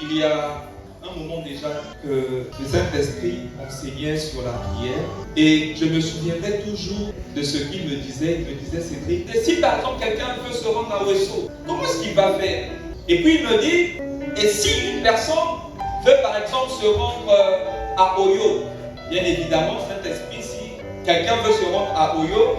Il y a un moment déjà que le Saint-Esprit enseignait sur la prière et je me souviendrai toujours de ce qu'il me disait. Il me disait, Cédric, si par exemple quelqu'un veut se rendre à Ouesso, comment est-ce qu'il va faire? Et puis il me dit, et si une personne veut par exemple se rendre à Oyo, bien évidemment, Saint-Esprit, si quelqu'un veut se rendre à Oyo,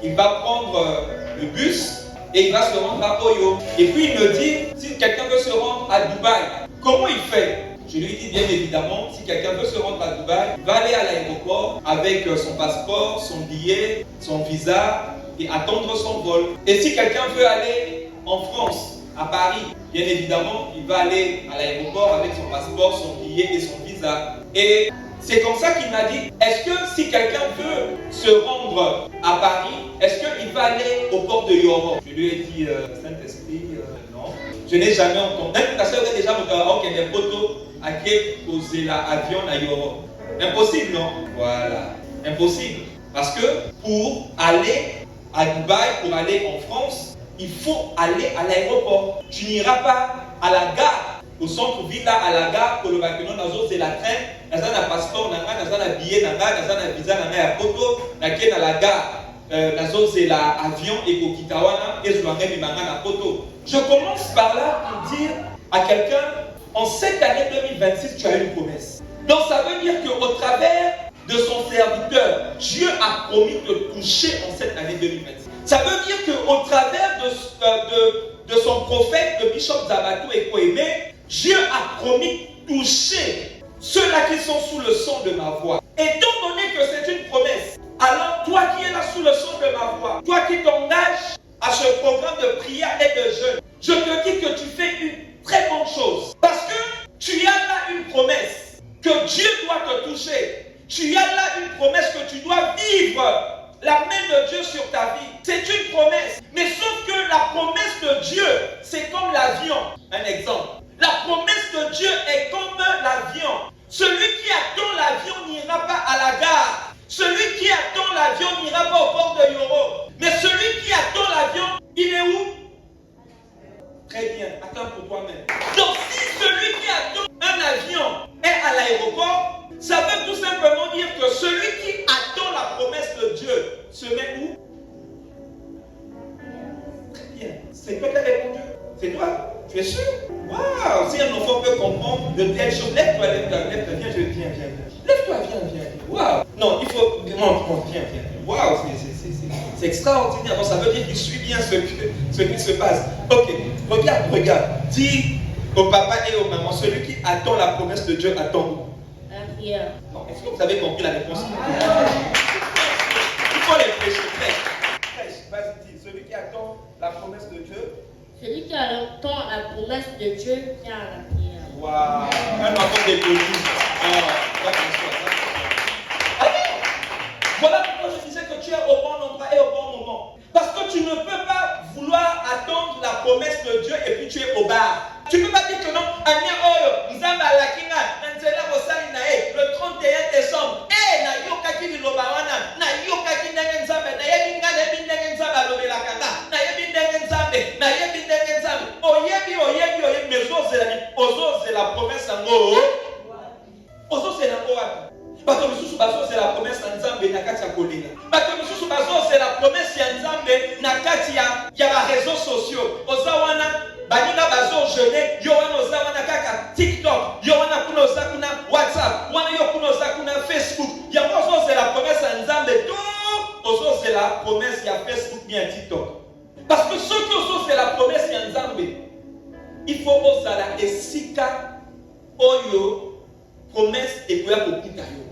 il va prendre le bus et il va se rendre à Oyo. Et puis il me dit, si quelqu'un veut se rendre à Dubaï, comment il fait? Je lui dis bien évidemment, si quelqu'un veut se rendre à Dubaï, il va aller à l'aéroport avec son passeport, son billet, son visa et attendre son vol. Et si quelqu'un veut aller en France, à Paris, bien évidemment, il va aller à l'aéroport avec son passeport, son billet et son visa. Et c'est comme ça qu'il m'a dit, est-ce que si quelqu'un veut se rendre à Paris, est-ce qu'il va aller au port de Yoro? Je lui ai dit, Saint-Esprit, non. Je n'ai jamais entendu. Même parce que déjà, il y a des photos à qui poser l'avion à Yoro. Impossible, non? Voilà. Impossible. Parce que pour aller à Dubaï, pour aller en France, il faut aller à l'aéroport. Tu n'iras pas à la gare, au centre-ville, là, à la gare, pour le vacances, dans la train, dans un passeport, dans un billet, dans un visa, dans un photo, dans la gare, dans l'avion, et au Kitawana, et je dois mettre la photo. Je commence par là pour dire à quelqu'un, en cette année 2026, tu as une promesse. Donc ça veut dire qu'au travers de son serviteur, Dieu a promis de toucher en cette année 2026. Ça veut dire qu'au travers de son prophète, le bishop Zabatou et Koémé, Dieu a promis de toucher ceux-là qui sont sous le son de ma voix. Étant donné que c'est une promesse, alors toi qui es là sous le son de ma voix, toi qui t'engages à ce programme de prière et de jeûne, je te dis que tu fais une très bonne chose. Parce que tu as là une promesse que Dieu doit te toucher. Tu as là une promesse que tu dois vivre la main de Dieu sur ta vie. C'est une promesse. Mais sauf que la promesse de Dieu, c'est comme l'avion. Un exemple. La promesse de Dieu est comme l'avion. Celui qui attend l'avion n'ira pas à la gare. Celui qui attend l'avion n'ira pas au port de Yoro. Mais celui qui attend l'avion, il est où? Très bien, attends pour toi-même. Donc si celui qui attend un avion est à l'aéroport, ça veut tout simplement dire que celui qui attend la promesse de Dieu se met où? Très bien. C'est toi qui as répondu. C'est toi. Tu es sûr? Waouh! Si un enfant peut comprendre de telles choses, lève-toi, viens, viens. Lève-toi, viens. Waouh! Non, il faut. Monte, viens. Waouh, c'est extraordinaire. Donc ça veut dire qu'il suit bien ce qui se passe. Ok, regarde. Dis au papa et aux mamans, celui qui attend la promesse de Dieu attend où? La prière. Est-ce que vous avez compris la réponse? Il faut les prêcher. Vas-y, dis, celui qui attend la promesse de Dieu. Celui qui attend la promesse de Dieu vient à la prière. Waouh! Un enfant d'église. Voilà pourquoi je disais que tu es au bon endroit et au bon moment. Parce que tu ne peux pas vouloir attendre la promesse de Dieu et puis tu es au bar. Tu ne peux pas dire que non, le 31 décembre, la promesse en haut. Parce que c'est la promesse en Nzambe na kati ya kolela. Parce que c'est la promesse en Nzambe na kati ya ba réseaux sociaux. Ozawana baninga bazo jeûner, yo wana ozawana kaka TikTok, yo wana kuna ozakuna WhatsApp, wana yo kuna ozakuna Facebook. Ya mozo c'est la promesse en Nzambe tout. Ozo c'est la promesse ya Facebook bien TikTok. Parce que ceux qui c'est la promesse en Nzambe, il faut ozala esika oyo promesse ekoya kokuta yo.